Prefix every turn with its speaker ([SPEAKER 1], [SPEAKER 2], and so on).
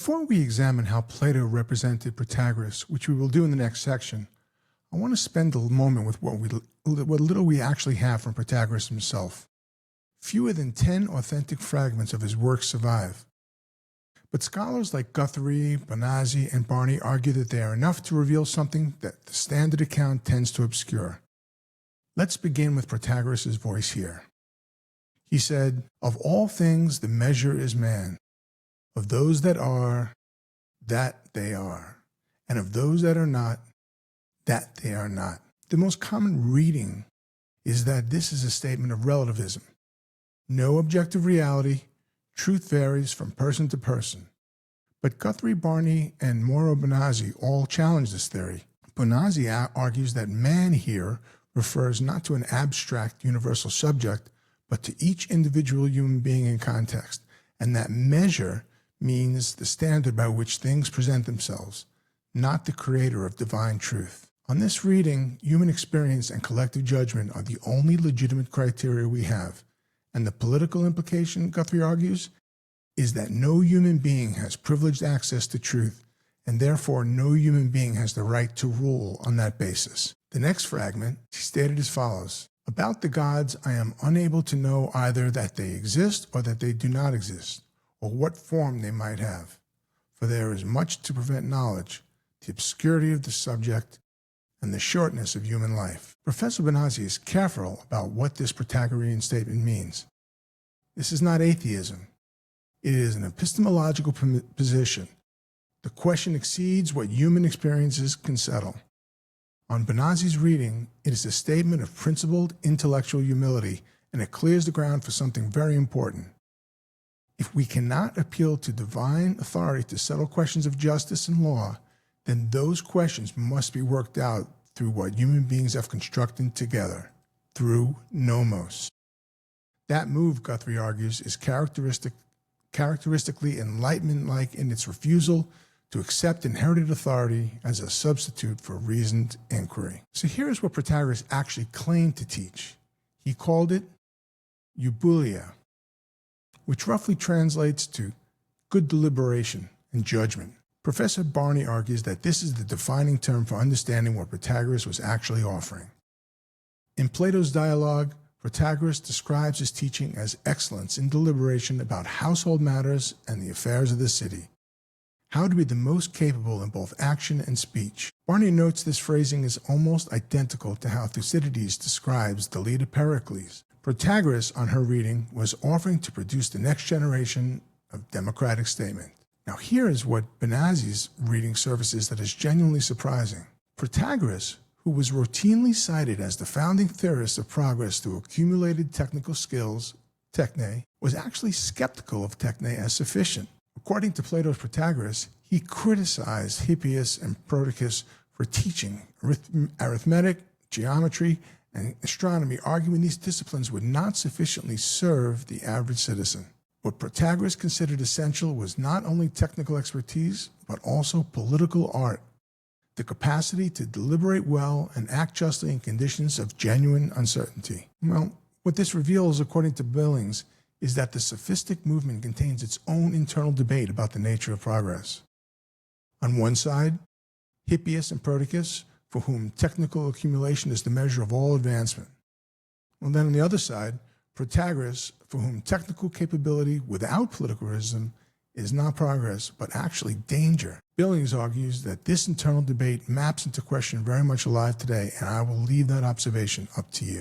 [SPEAKER 1] Before we examine how Plato represented Protagoras, which we will do in the next section, I want to spend a moment with what little we actually have from Protagoras himself. Fewer than 10 authentic fragments of his work survive. But scholars like Guthrie, Bonazzi, and Barney argue that they are enough to reveal something that the standard account tends to obscure. Let's begin with Protagoras' voice here. He said, "Of all things the measure is man. Of those that are, that they are. And of those that are not, that they are not." The most common reading is that this is a statement of relativism. No objective reality, truth varies from person to person. But Guthrie, Barney, and Mauro Bonazzi all challenge this theory. Bonazzi argues that man here refers not to an abstract universal subject, but to each individual human being in context, and that measure means the standard by which things present themselves, not the creator of divine truth. On this reading, human experience and collective judgment are the only legitimate criteria we have, and the political implication, Guthrie argues, is that no human being has privileged access to truth, and therefore no human being has the right to rule on that basis. The next fragment, he stated as follows: "About the gods, I am unable to know either that they exist or that they do not exist, or what form they might have, for there is much to prevent knowledge, the obscurity of the subject, and the shortness of human life." Professor Bonazzi is careful about what this Protagorean statement means. This is not atheism. It is an epistemological position. The question exceeds what human experiences can settle. On Bonazzi's reading, it is a statement of principled intellectual humility, and it clears the ground for something very important. If we cannot appeal to divine authority to settle questions of justice and law, then those questions must be worked out through what human beings have constructed together, through nomos. That move, Guthrie argues, is characteristically Enlightenment-like in its refusal to accept inherited authority as a substitute for reasoned inquiry. So here's what Protagoras actually claimed to teach. He called it eubulia, which roughly translates to good deliberation and judgment. Professor Barney argues that this is the defining term for understanding what Protagoras was actually offering. In Plato's dialogue, Protagoras describes his teaching as excellence in deliberation about household matters and the affairs of the city. How to be the most capable in both action and speech. Barney notes this phrasing is almost identical to how Thucydides describes the leader Pericles. Protagoras, on her reading, was offering to produce the next generation of democratic statement. Now here is what Bonazzi's reading services that is genuinely surprising. Protagoras, who was routinely cited as the founding theorist of progress through accumulated technical skills, technē, was actually skeptical of technē as sufficient. According to Plato's Protagoras, he criticized Hippias and Prodicus for teaching arithmetic, geometry, and astronomy, arguing these disciplines would not sufficiently serve the average citizen. What Protagoras considered essential was not only technical expertise, but also political art, the capacity to deliberate well and act justly in conditions of genuine uncertainty. Well, what this reveals, according to Billings, is that the sophistic movement contains its own internal debate about the nature of progress. On one side, Hippias and Prodicus, for whom technical accumulation is the measure of all advancement. Well, then on the other side, Protagoras, for whom technical capability without political wisdom is not progress, but actually danger. Billings argues that this internal debate maps into a question very much alive today, and I will leave that observation up to you.